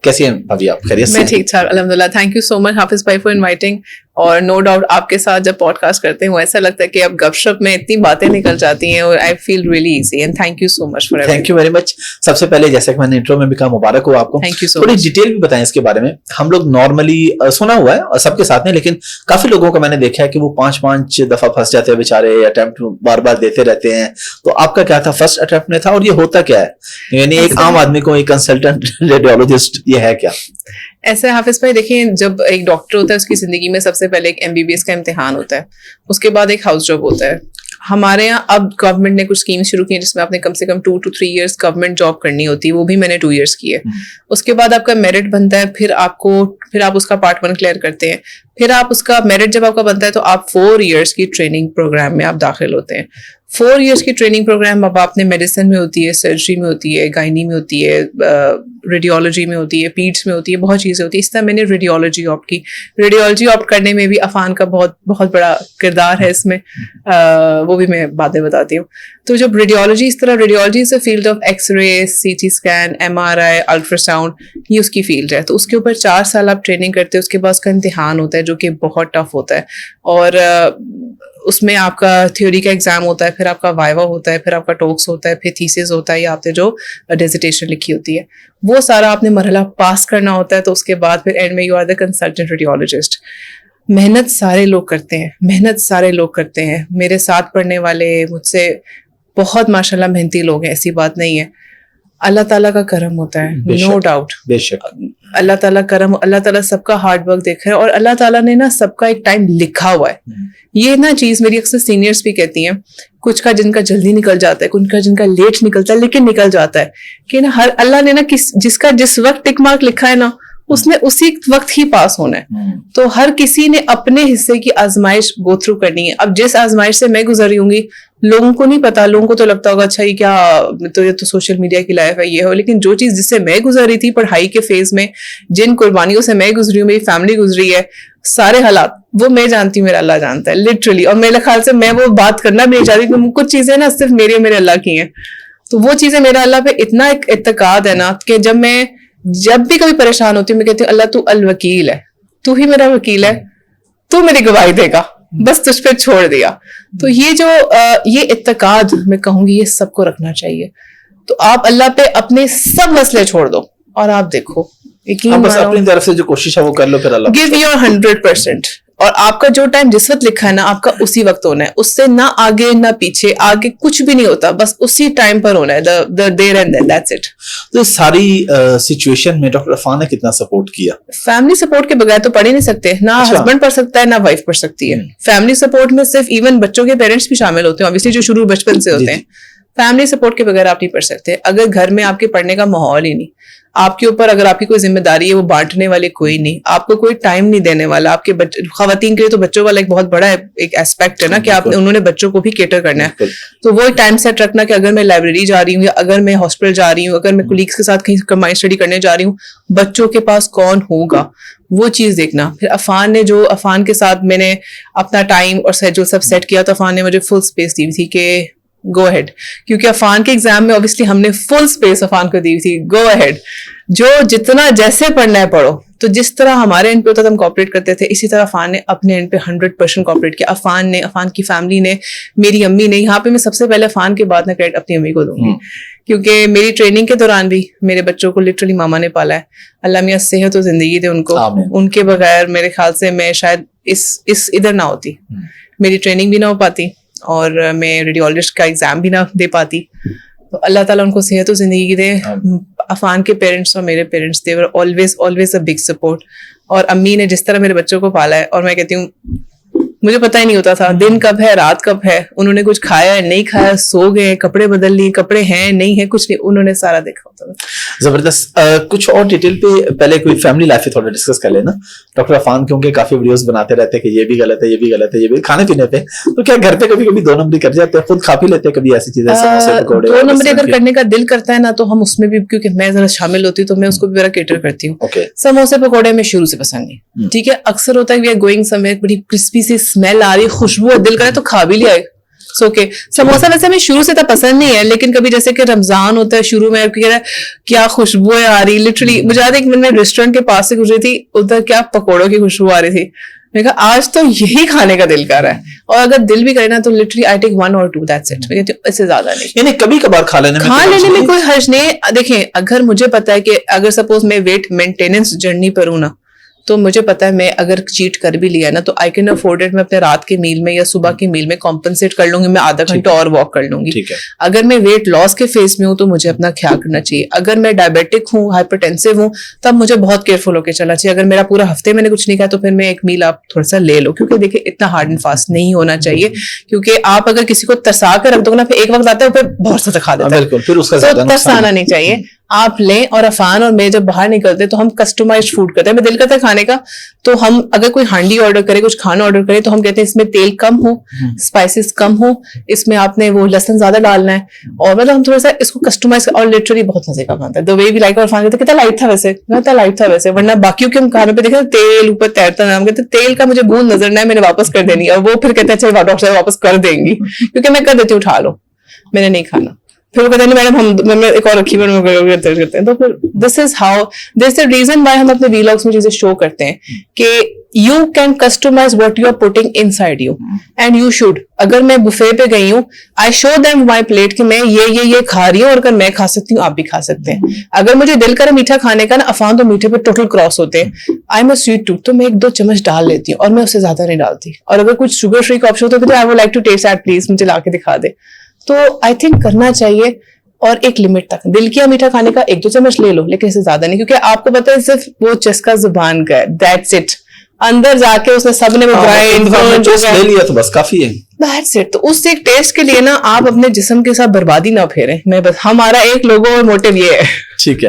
कैसी हैं भाभी आप, खैरियत से? मैं ठीक ठाक अल्हम्दुलिल्लाह. थैंक यू सो मच हाफिज भाई फॉर इनवाइटिंग. और नो डाउट आपके साथ जब पॉडकास्ट करते हैं ऐसा लगता है कि अब गपशप में इतनी बातें निकल जाती हैं और I feel really easy. And thank you so much for everything. Thank you very much. सबसे पहले जैसा कि मैंने इंट्रो में भी कहा, मुबारक हो आपको. थैंक यू सो थोड़ी मच. डिटेल भी बताएं इसके बारे में. हम लोग नॉर्मली सुना हुआ है और सबके साथ में, लेकिन काफी लोगों को मैंने देखा है कि वो 5 दफा फंस जाते हैं बेचारे, अटेम्प्ट बार बार देते रहते हैं. तो आपका क्या था, फर्स्ट अटेम्प्ट में था? और ये होता क्या है, यानी एक आम आदमी को एक कंसल्टेंट रेडियोलॉजिस्ट ये है क्या? ऐसे हाफिज भाई देखिए, जब एक डॉक्टर होता है उसकी जिंदगी में सबसे पहले एक MBBS का इम्तिहान होता है, उसके बाद एक हाउस जॉब होता है. हमारे यहाँ अब गवर्नमेंट ने कुछ स्कीम शुरू की है जिसमें आपने कम से कम 2 to 3 years गवर्नमेंट जॉब करनी होती है. वो भी मैंने 2 years की है. उसके बाद आपका मेरिट बनता है, फिर आप उसका पार्ट 1 क्लियर करते हैं. फिर आप उसका मेरिट जब आपका बनता है तो आप 4 years की ट्रेनिंग प्रोग्राम में आप दाखिल होते हैं. 4 years की ट्रेनिंग प्रोग्राम अब आपने मेडिसिन में होती है, सर्जरी में होती है, गायनी में होती है, रेडियोलॉजी में होती है, पीड्स में होती है, बहुत चीज़ें होती है. इस तरह मैंने रेडियोलॉजी ऑप्ट की. रेडियोलॉजी ऑप्ट करने में भी अफान का बहुत बहुत बड़ा किरदार है इसमें, वो भी मैं बाद में बताती हूँ. तो जब रेडियोलॉजी इस तरह, radiology is a field of X ray, CT scan, MRI, ultrasound, ये उसकी फील्ड है. तो उसके ऊपर 4 साल आप ट्रेनिंग करते हैं. उसके बाद उसका इम्तिहान होता है जो कि बहुत टफ होता है. और उसमें आपका थ्योरी का एग्जाम होता है, फिर आपका वाइवा होता है, फिर आपका टॉक्स होता है, फिर थीसिस होता है, या आपने जो डिसर्टेशन लिखी होती है वो सारा आपने मरहला पास करना होता है. तो उसके बाद फिर एंड में you are the consultant radiologist. मेहनत सारे लोग करते हैं. मेरे साथ पढ़ने वाले मुझसे बहुत माशाल्लाह मेहनती लोग हैं, ऐसी बात नहीं है. अल्लाह ताला का करम होता है, नो डाउट. बेशक अल्लाह ताला करम, अल्लाह ताला सबका हार्ड वर्क देख रहा है और अल्लाह ताला ने ना सबका एक टाइम लिखा हुआ है. ये ना चीज मेरी अक्सर सीनियर्स भी कहती हैं, कुछ का जिनका जल्दी निकल जाता है, कुछ का जिनका लेट निकलता है, लेकिन निकल जाता है. कि ना हर अल्लाह ने ना जिसका जिस वक्त टिक मार्क लिखा है ना, उसने उसी वक्त ही पास होना है. तो हर किसी ने अपने हिस्से की आजमाइश गो थ्रू करनी है. अब जिस आजमाइश से मैं गुजरी होंगी लोगों को नहीं पता, लोगों को तो लगता होगा अच्छा ये क्या, तो ये तो सोशल मीडिया की लाइफ है, ये हो. लेकिन जो चीज जिससे मैं गुजरी थी पढ़ाई के फेज में, जिन कुर्बानियों से मैं गुजरी हूँ, मेरी फैमिली गुजरी है, सारे हालात वो मैं जानती हूँ, मेरा अल्लाह जानता है लिटरली. और मेरे ख्याल से मैं वो बात करना भी नहीं चाहती कि कुछ चीजें ना सिर्फ मेरे अल्लाह की हैं. तो वो चीजें मेरा अल्लाह पे इतना एक इत्तेकाद है ना कि जब भी कभी परेशान होती हूँ मैं कहती हूँ अल्लाह तू अल वकील है, तू ही मेरा वकील है, तू मेरी गवाही देगा, बस तुझ पे छोड़ दिया. तो ये जो ये इत्तेकाद मैं कहूंगी ये सबको रखना चाहिए. तो आप अल्लाह पे अपने सब मसले छोड़ दो और आप देखो, यकीन बस अपनी तरफ से जो कोशिश है वो कर लो, फिर अल्लाह गिव योर 100%. और आपका जो टाइम जिस वक्त लिखा है ना आपका उसी वक्त होना है, उससे ना आगे ना पीछे, आगे कुछ भी नहीं होता, बस उसी टाइम पर होना है, the there and then, that's it. तो इस सारी सिचुएशन में डॉक्टर अफान ने कितना सपोर्ट किया? फैमिली सपोर्ट के बगैर तो पढ़ ही नहीं सकते ना. हस्बैंड पढ़ सकता है ना वाइफ पढ़ सकती है. फैमिली सपोर्ट में सिर्फ इवन बच्चों के पेरेंट्स भी शामिल होते हैं, ऑब्वियसली जो शुरू बचपन से होते हैं. फैमिली सपोर्ट के बगैर आप नहीं पढ़ सकते. अगर घर में आपके पढ़ने का माहौल ही नहीं, आपके ऊपर अगर आपकी कोई जिम्मेदारी है वो बांटने वाले कोई नहीं, आपको कोई टाइम नहीं देने वाला, आपके खवातीन के लिए तो बच्चों वाला एक बहुत बड़ा एक एस्पेक्ट है ना कि आपने उन्होंने बच्चों को भी केटर करना है. तो वो टाइम सेट रखना कि अगर मैं लाइब्रेरी जा रही हूँ या अगर मैं हॉस्पिटल जा रही हूँ, अगर मैं कोलीग्स के साथ कहीं कंबाइंड स्टडी करने जा रही हूँ, बच्चों के पास कौन होगा, वो चीज देखना. फिर अफान के साथ मैंने अपना टाइम और शेड्यूल सब सेट किया, तो अफान ने मुझे फुल स्पेस दी थी कि गो अहेड, क्योंकि अफान के एग्जाम में ऑब्वियसली हमने फुल स्पेस अफान को दी थी. गो अहेड, जो जितना जैसे पढ़ना है पढ़ो. तो जिस तरह हमारे एंड पे होता था हम कॉपरेट करते थे, इसी तरह अफान ने अपने एंड पे 100% कॉपरेट किया. अफान की फैमिली ने, मेरी अम्मी ने, यहाँ पे मैं सबसे पहले अफान के बाद ना क्रेडिट अपनी अम्मी को दूंगी, क्योंकि मेरी ट्रेनिंग के दौरान भी मेरे बच्चों को लिटरली मामा ने पाला है. अल्लाह मियां सेहत और जिंदगी दे उनको. उनके बगैर मेरे ख्याल से मैं शायद इस इधर ना होती, मेरी ट्रेनिंग भी ना हो पाती और मैं रेडियोलॉजिस्ट का एग्जाम भी ना दे पाती. तो अल्लाह ताला उनको सेहत और जिंदगी दे. अफान के पेरेंट्स और मेरे parents they were always a big support. और अम्मी ने जिस तरह मेरे बच्चों को पाला है, और मैं कहती हूँ मुझे पता ही नहीं होता था दिन कब है रात कब है, उन्होंने कुछ खाया है नहीं खाया, सो गए, कपड़े बदल लिए, कपड़े हैं नहीं है, कुछ नहीं, उन्होंने सारा देखा होता था. जबरदस्त. कुछ और डिटेल पे पहले कोई फैमिली लाइफ पे थोड़ा डिस्कस कर लेना. डॉक्टर अफान क्योंकि काफी वीडियोस बनाते रहते हैं कि ये भी गलत है, ये भी गलत है, ये भी खाने पीने पे, तो क्या घर पे कभी कभी 2 नंबरी कर जाते हैं, खुद खा पी लेते हैं कभी ऐसी चीजें, समोसे पकौड़े? 2 नंबरी अगर करने का दिल करता है ना तो हम उसमें भी, क्योंकि मैं जरा शामिल होती हूँ तो मैं उसको भी मेरा केटर करती हूँ. समोसे पकौड़े में शुरू से पसंद नहीं. ठीक है, अक्सर होता है वी आर गोइंग समवेयर, बड़ी क्रिस्पी सी स्मेल आ रही है, खुशबू है, दिल करे तो खा भी लिया. اوکے. سموسا ویسے ہمیں شروع سے تو پسند نہیں ہے, لیکن کبھی جیسے کہ رمضان ہوتا ہے شروع میں کیا خوشبوئیں آ رہی, لٹرلی مجھے یاد ہے کہ میں ریسٹورینٹ کے پاس سے گزری تھی, ادھر کیا پکوڑوں کی خوشبو آ رہی تھی. میں کہا آج تو یہی کھانے کا دل کر رہا ہے, اور اگر دل بھی کرے نا تو literally I take 1 or 2, that's it. میں کہتی ہوں اس سے زیادہ نہیں, یعنی کبھی کبھار کھا لینے میں کوئی حرج نہیں. دیکھیں اگر مجھے پتا ہے کہ اگر سپوز میں ویٹ مینٹیننس جرنی پر ہوں نا, تو مجھے پتا ہے میں اگر چیٹ کر بھی لیا نا تو آئی کین افورڈ اٹ, میں اپنے رات کے میل میں یا صبح کے میل میں کمپنسیٹ کر لوں گی, میں آدھا گھنٹہ اور واک کر لوں گی. اگر میں ویٹ لاس کے فیز میں ہوں تو مجھے اپنا خیال کرنا چاہیے. اگر میں ڈائبیٹک ہوں, ہائپرٹینسو ہوں, تب مجھے بہت کیئرفل ہو کے چلنا چاہیے. اگر میرا پورا ہفتے میں نے کچھ نہیں کھایا تو پھر میں ایک میل آپ تھوڑا سا لے لو, کیونکہ دیکھیں اتنا ہارڈ اینڈ فاسٹ نہیں ہونا چاہیے, کیونکہ آپ اگر کسی کو ترسا کر رکھ دو نا, پھر ایک وقت آتا ہے پھر بہت سا کھا دیتا ہے, تو ترسانا نہیں چاہیے. آپ لیں. اور عفان اور میں جب باہر نکلتے تو ہم کسٹمائزڈ فوڈ کرتے ہیں. میں دل کرتا ہے کھانے کا, تو ہم اگر کوئی ہانڈی آرڈر کرے, کچھ کھانا آرڈر کرے, تو ہم کہتے ہیں اس میں تیل کم ہو, اسپائسز کم ہو, اس میں آپ نے وہ لہسن زیادہ ڈالنا ہے, اور مطلب ہم تھوڑا سا اس کو کسٹمائز. اور لٹرلی بہت مزے کا بنتا ہے, دا وے وی لائک. اور عفان کہتے کتنا لائٹ تھا ویسے, کتنا لائٹ تھا ویسے, ورنہ باقیوں کے ہم کھانے پہ دیکھیں تیل اوپر تیرتا, ہم کہتے تیل کا مجھے بوند نظر نہ ہے, میں نے واپس کر دینی. اور وہ پھر کہتے ہیں اچھا ڈاکٹر صاحب واپس کر دیں گی, کیونکہ میں کر دیتی ہوں اٹھا لو, میں نے نہیں کھانا. پھر وہ کہتے ہیں میڈم ہم ایک اور رکھی کرتے ہیں. تو پھر this is how, this is reason why ہم اپنے ویلاگس میں چیزیں شو کرتے ہیں کہ you can customize what you are putting inside you, and you should. اگر میں بفے پہ گئی ہوں, آئی شو دیم مائی پلیٹ کہ میں یہ کھا رہی ہوں, اور اگر میں کھا سکتی ہوں آپ بھی کھا سکتے ہیں. اگر مجھے دل کرے میٹھا کھانے کا نا, عفان تو میٹھے پہ ٹوٹل کراس ہوتے ہیں. I am a sweet tooth, تو میں 1-2 چمچ ڈال لیتی ہوں, اور میں اس سے زیادہ نہیں ڈالتی. اور اگر کچھ شوگر فری کا آپشن ہوتا ہے تو I would like to taste that, please مجھے لا کے دکھا دے. تو آئی تھنک کرنا چاہیے, اور ایک لمٹ تک. دل کیا میٹھا کھانے کا 1-2 چمچ لے لو, لیکن اس سے زیادہ نہیں, کیونکہ آپ کو پتا ہے صرف وہ چسکا زبان کا ہے, دیٹس اٹ. اندر جا کے اس نے سب نے لے لیا تو بس کافی ہے, دیٹس اٹ. تو اس ایک ٹیسٹ کے لیے نا آپ اپنے جسم کے ساتھ بربادی نہ پھیریں. میں بس ہمارا ایک لوگو اور موٹیو یہ ہے. ٹھیک ہے.